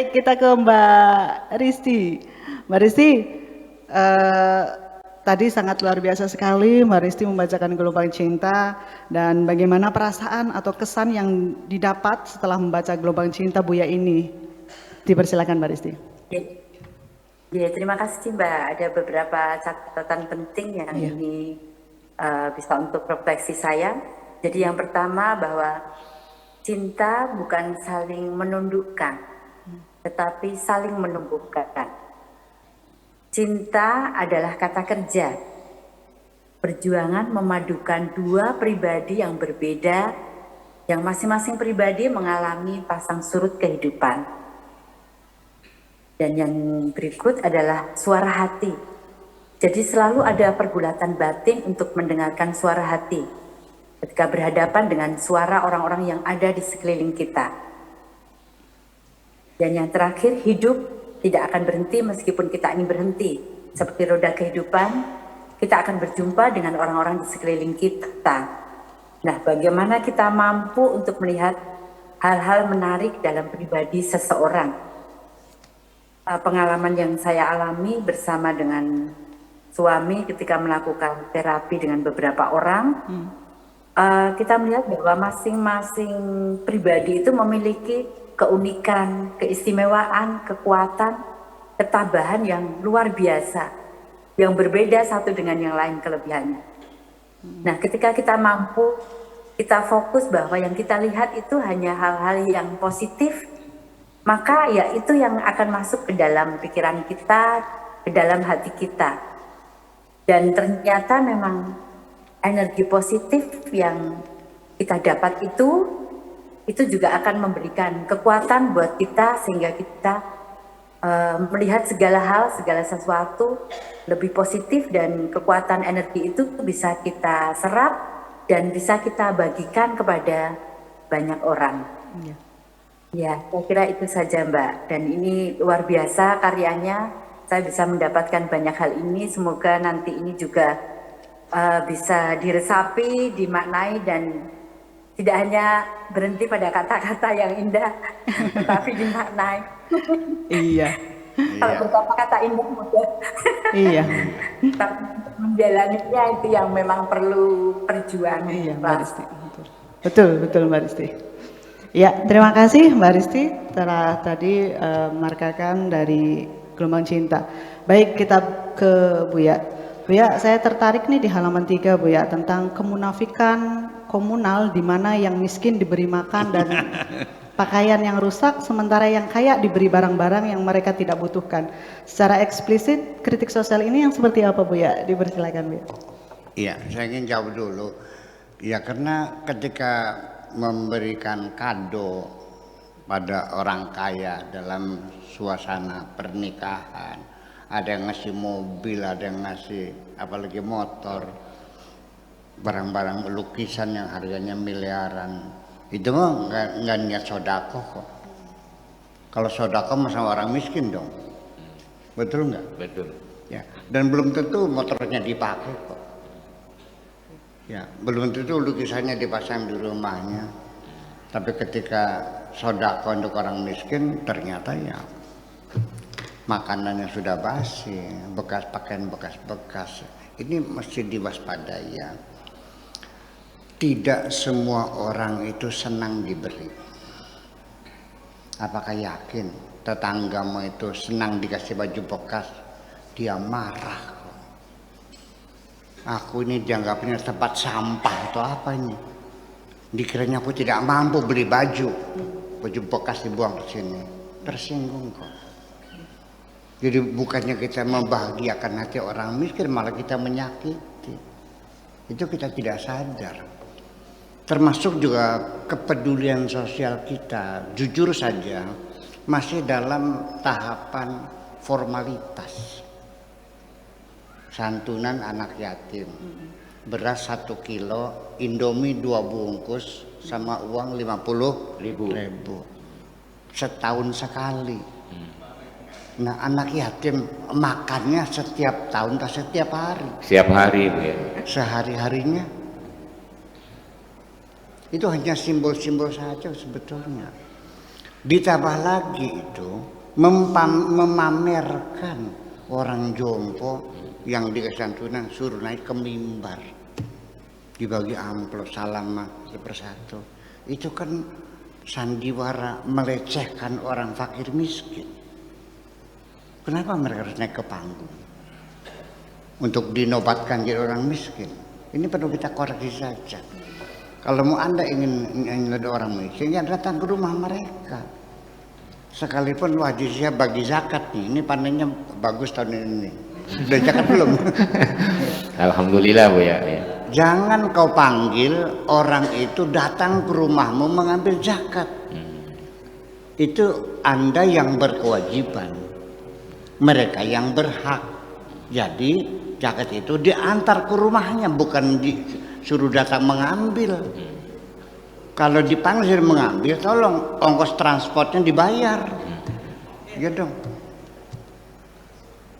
Baik, kita ke Mbak Risti. Mbak Risti, eh, tadi sangat luar biasa sekali Mbak Risti membacakan Gelombang Cinta dan bagaimana perasaan atau kesan yang didapat setelah membaca Gelombang Cinta Buya ini. Dipersilakan Mbak Risti. Ya, terima kasih Mbak. Ada beberapa catatan penting yang ini bisa untuk refleksi saya. Jadi yang pertama bahwa cinta bukan saling menundukkan, tetapi saling menumbuhkan. Cinta adalah kata kerja. Perjuangan memadukan dua pribadi yang berbeda, yang masing-masing pribadi mengalami pasang surut kehidupan. Dan yang berikut adalah suara hati. Jadi selalu ada pergulatan batin untuk mendengarkan suara hati ketika berhadapan dengan suara orang-orang yang ada di sekeliling kita. Dan yang terakhir, hidup tidak akan berhenti meskipun kita ingin berhenti. Seperti roda kehidupan, kita akan berjumpa dengan orang-orang di sekeliling kita. Nah, bagaimana kita mampu untuk melihat hal-hal menarik dalam pribadi seseorang? Pengalaman yang saya alami bersama dengan suami ketika melakukan terapi dengan beberapa orang, kita melihat bahwa masing-masing pribadi itu memiliki keunikan, keistimewaan, kekuatan, ketabahan yang luar biasa, yang berbeda satu dengan yang lain kelebihannya. Nah, ketika kita mampu, kita fokus bahwa yang kita lihat itu hanya hal-hal yang positif, maka ya itu yang akan masuk ke dalam pikiran kita, ke dalam hati kita. Dan ternyata memang energi positif yang kita dapat itu juga akan memberikan kekuatan buat kita sehingga kita melihat segala hal, segala sesuatu lebih positif, dan kekuatan energi itu bisa kita serap dan bisa kita bagikan kepada banyak orang. Ya, saya kira itu saja Mbak, dan ini luar biasa karyanya. Saya bisa mendapatkan banyak hal ini, semoga nanti ini juga bisa diresapi, dimaknai, dan tidak hanya berhenti pada kata-kata yang indah, tetapi dimaknai. Iya. Kalau berkata-kata indah mudah. Iya. Tapi menjalaninya itu yang memang perlu perjuangan. Iya, Mbak Risti. Betul Mbak Risti. Ya, terima kasih Mbak Risti telah tadi markakan dari Gelombang Cinta. Baik, kita ke Buya. Buya, saya tertarik nih di halaman 3 Buya tentang kemunafikan komunal di mana yang miskin diberi makan dan pakaian yang rusak sementara yang kaya diberi barang-barang yang mereka tidak butuhkan. Secara eksplisit kritik sosial ini yang seperti apa Buya? Dipersilakan Buya. Iya, saya ingin jawab dulu. Ya, karena ketika memberikan kado pada orang kaya dalam suasana pernikahan, ada yang ngasih mobil, ada yang ngasih apalagi motor, barang-barang lukisan yang harganya miliaran, itu mah nggak niat sodako kok. Kalau sodako masa orang miskin dong, betul nggak? Betul. Ya, dan belum tentu motornya dipakai kok. Ya, belum tentu lukisannya dipasang di rumahnya. Tapi ketika sodako untuk orang miskin, ternyata ya makanannya sudah basi, bekas pakaian bekas-bekas. Ini mesti diwaspadai ya. Tidak semua orang itu senang diberi. Apakah yakin tetanggamu itu senang dikasih baju bekas? Dia marah. Aku ini dianggapnya tempat sampah atau apa ini? Dikiranya aku tidak mampu beli baju bekas dibuang ke sini. Tersinggung kok. Jadi bukannya kita membahagiakan hati orang miskin, malah kita menyakiti. Itu kita tidak sadar. Termasuk juga kepedulian sosial kita, jujur saja masih dalam tahapan formalitas. Santunan anak yatim, beras 1 kilo, Indomie 2 bungkus, sama uang 50.000 setahun sekali. Nah, anak yatim makannya setiap tahun atau setiap hari? Setiap hari, Bu ya. Sehari-harinya itu hanya simbol-simbol saja sebetulnya. Ditambah lagi itu memamerkan orang jompo yang di kesantunan suruh naik ke mimbar, dibagi amplop salam persatu. Itu kan sandiwara melecehkan orang fakir miskin. Kenapa mereka harus naik ke panggung untuk dinobatkan jadi orang miskin? Ini perlu kita koreksi saja. Kalau mau Anda ingin ada orang miskin, ya datang ke rumah mereka. Sekalipun wajib saya bagi zakat nih, ini panennya bagus tahun ini. Sudah zakat belum? Alhamdulillah Bu ya. Jangan kau panggil orang itu datang ke rumahmu mengambil zakat. Itu Anda yang berkewajiban, mereka yang berhak. Jadi zakat itu diantar ke rumahnya, bukan disuruh datang mengambil. Kalau dipanggil mengambil, tolong ongkos transportnya dibayar. Ya dong.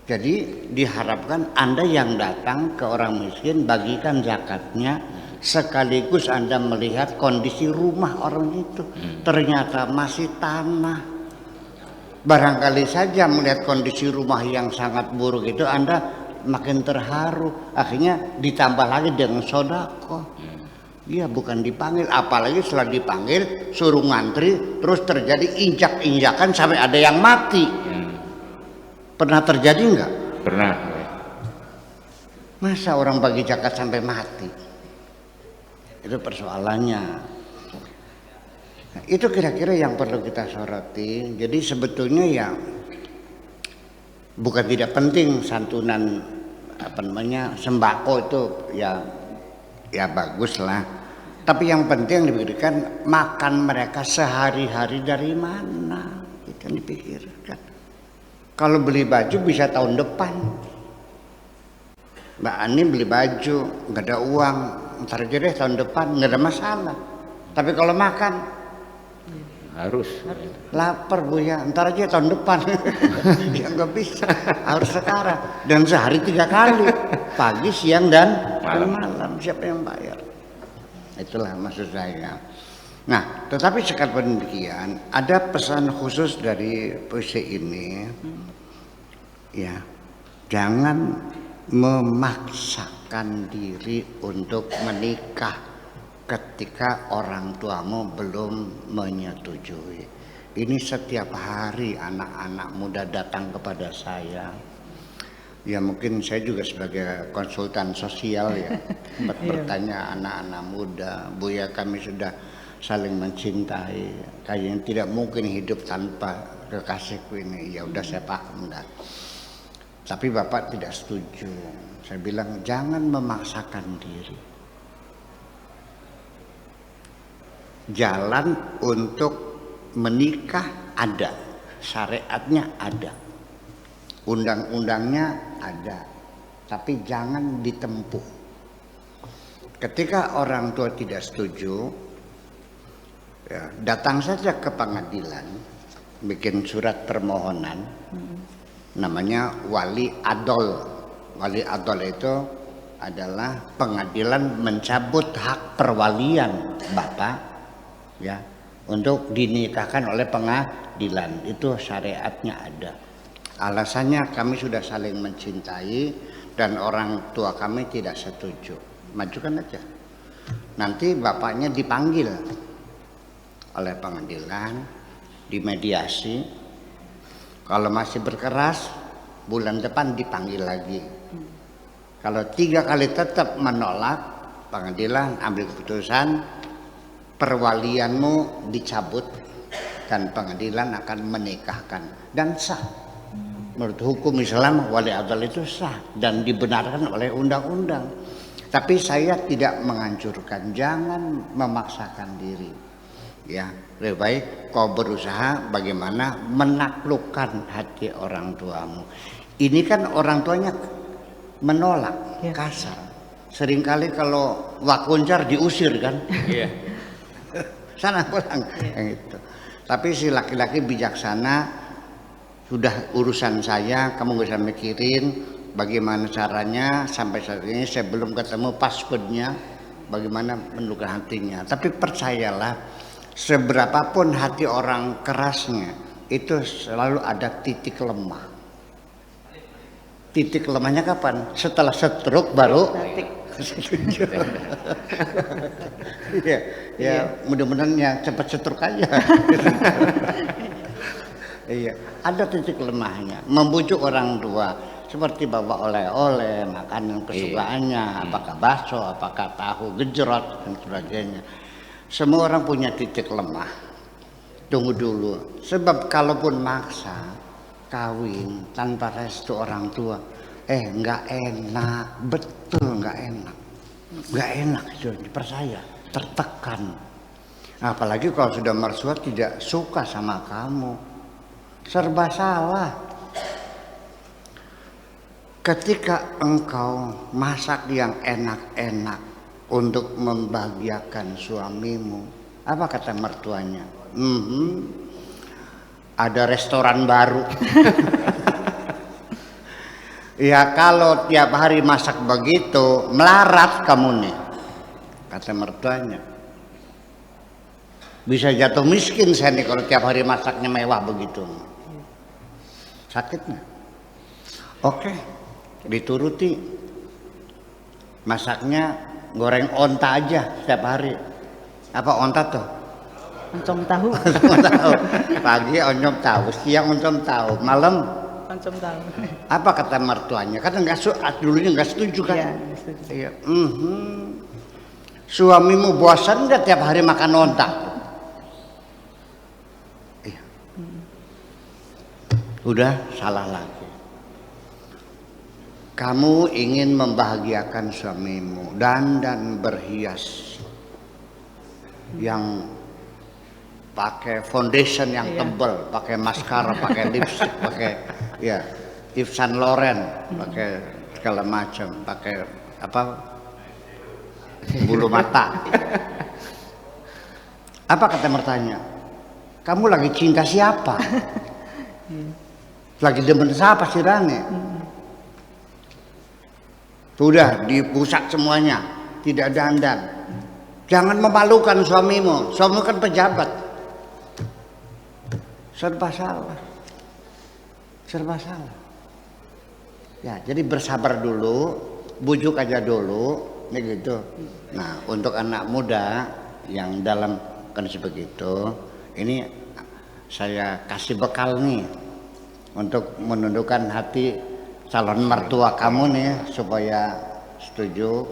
Jadi diharapkan Anda yang datang ke orang miskin bagikan zakatnya, sekaligus Anda melihat kondisi rumah orang itu. Ternyata masih tanah. Barangkali saja melihat kondisi rumah yang sangat buruk itu Anda makin terharu. Akhirnya ditambah lagi dengan sodako. Iya, bukan dipanggil, apalagi setelah dipanggil suruh ngantri, terus terjadi injak-injakan sampai ada yang mati. Pernah terjadi enggak? Pernah. Masa orang bagi zakat sampai mati? Itu persoalannya. Nah, itu kira-kira yang perlu kita soroti. Jadi sebetulnya ya bukan tidak penting santunan sembako itu ya bagus lah. Tapi yang penting dipikirkan makan mereka sehari-hari dari mana, itu yang dipikirkan. Kalau beli baju bisa tahun depan. Mbak Ani beli baju nggak ada uang, ntar aja deh tahun depan, nggak ada masalah. Tapi kalau makan Harus. lapar Bu ya, ntar aja tahun depan. Ya nggak bisa, harus sekarang. Dan sehari 3 kali, pagi, siang dan malam. Siapa yang bayar? Itulah maksud saya. Nah, tetapi sekalipun demikian, ada pesan khusus dari puisi ini, ya, jangan memaksakan diri untuk menikah ketika orang tuamu belum menyetujui. Ini setiap hari anak-anak muda datang kepada saya. Ya mungkin saya juga sebagai konsultan sosial ya, bertanya anak-anak muda, Bu ya kami sudah saling mencintai, kayaknya tidak mungkin hidup tanpa kekasihku ini. Ya udah saya paham dah. Tapi Bapak tidak setuju. Saya bilang jangan memaksakan diri. Jalan untuk menikah ada, syariatnya ada, undang-undangnya ada, tapi jangan ditempuh. Ketika orang tua tidak setuju, ya, datang saja ke pengadilan, bikin surat permohonan, namanya wali adol. Wali adol itu adalah pengadilan mencabut hak perwalian Bapak, ya, untuk dinikahkan oleh pengadilan. Itu syariatnya ada. Alasannya kami sudah saling mencintai dan orang tua kami tidak setuju. Majukan aja. Nanti bapaknya dipanggil oleh pengadilan, dimediasi. Kalau masih berkeras, bulan depan dipanggil lagi. Kalau 3 kali tetap menolak, pengadilan ambil keputusan perwalianmu dicabut dan pengadilan akan menikahkan dan sah. Menurut hukum Islam wali adol itu sah dan dibenarkan oleh undang-undang. Tapi saya tidak menganjurkan, jangan memaksakan diri. Ya, lebih baik kau berusaha bagaimana menaklukkan hati orang tuamu. Ini kan orang tuanya menolak, ya, kasar. Seringkali kalau wakuncar diusir kan. Iya. Sana pulang, ya, gitu. Tapi si laki-laki bijaksana, sudah urusan saya, kamu gak usah mikirin bagaimana caranya. Sampai saat ini saya belum ketemu passwordnya, bagaimana menentukan hatinya. Tapi percayalah, seberapapun hati orang kerasnya, itu selalu ada titik lemah. Titik lemahnya kapan? Setelah stroke baru. Iya, ya mudah-mudahan yang cepat stroke aja. Iya, ada titik lemahnya. Membujuk orang tua seperti bawa oleh-oleh, makanan kesukaannya, apakah bakso, apakah tahu gejrot dan sebagainya. Semua orang punya titik lemah. Tunggu dulu, sebab kalaupun maksa kawin tanpa restu orang tua, nggak enak, betul nggak enak itu, percaya, tertekan. Apalagi kalau sudah mertua tidak suka sama kamu, serba salah. Ketika engkau masak yang enak-enak untuk membahagiakan suamimu, apa kata mertuanya? Ada restoran baru. Ya kalau tiap hari masak begitu, melarat kamu nih, kata mertuanya. Bisa jatuh miskin saya nih kalau tiap hari masaknya mewah begitu. Sakitnya. Oke, dituruti. Masaknya goreng onta aja setiap hari. Apa onta tuh? Oncom tahu. Pagi oncom tahu, siang oncom tahu, malam Oncom tahu. apa kata mertuanya? Kan dulunya nggak setuju kan? Iya, setuju. Iya. Suamimu bosan nggak tiap hari makan onta? Iya. Udah salah lagi. Kamu ingin membahagiakan suamimu, dandan berhias yang pakai foundation yang tebal, pakai maskara, pakai lipstick, pakai ya Yves Saint Laurent, pakai segala macam, pakai apa bulu mata. Apa kata mertanya? Kamu lagi cinta siapa? Lagi demen siapa sih Rane? Sudah dipusat semuanya, tidak dandan. Jangan memalukan suamimu, suamimu kan pejabat. Serba salah. Ya, jadi bersabar dulu, bujuk aja dulu, gitu. Nah, untuk anak muda yang dalam kondisi begitu, ini saya kasih bekal nih untuk menundukkan hati calon mertua kamu nih supaya setuju.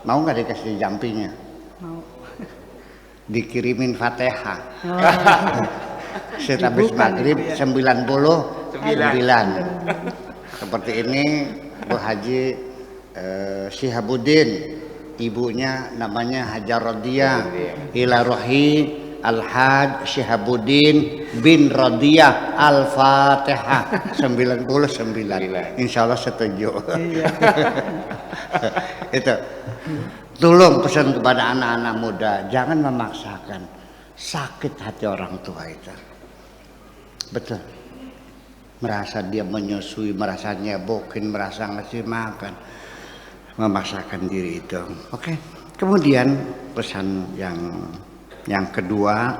Mau nggak dikasih jampinya? Mau. Dikirimin Fatihah. Setelah habis maghrib 99. Seperti ini Bu Haji Syihabuddin, ibunya namanya Hajar Rodiyah Ilarohi Al-Haj Syihabuddin bin Rodiyah Al-Fatihah 99. Insya Allah setuju. Itu tolong pesan kepada anak-anak muda, jangan memaksakan. Sakit hati orang tua itu. Betul. Merasa dia menyusui, merasa nyebokin, merasa ngasih makan, memaksakan diri itu. Oke. Kemudian pesan yang kedua,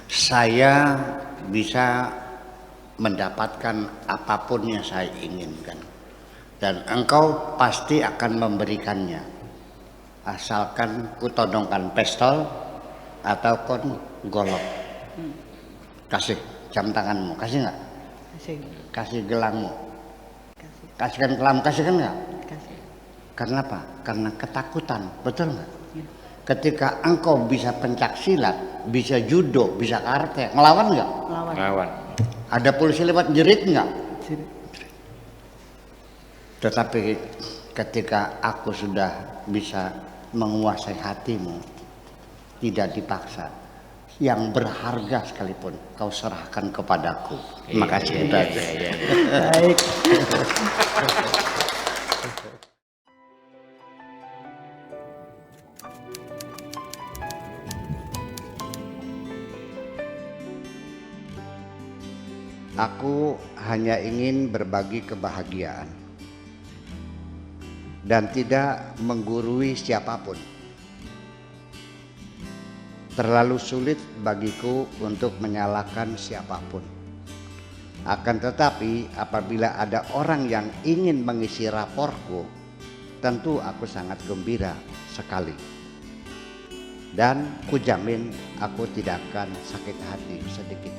saya bisa mendapatkan apapun yang saya inginkan, dan engkau pasti akan memberikannya, asalkan kutodongkan pistol ataupun golok. Kasih jam tanganmu, kasih nggak? Kasih gelangmu, kasihkan gelang, kasihkan nggak? Kasih. Karena apa? Karena ketakutan, betul nggak? Ketika engkau bisa pencak silat, bisa judo, bisa karate, ngelawan nggak? Lawan. Ada polisi lewat jerit nggak? Jerit. Tetapi ketika aku sudah bisa menguasai hatimu, tidak dipaksa, yang berharga sekalipun kau serahkan kepadaku. Terima kasih. Baik. Aku hanya ingin berbagi kebahagiaan dan tidak menggurui siapapun. terlalu sulit bagiku untuk menyalahkan siapapun. Akan tetapi apabila ada orang yang ingin mengisi raporku, tentu aku sangat gembira sekali. Dan kujamin aku tidak akan sakit hati sedikit.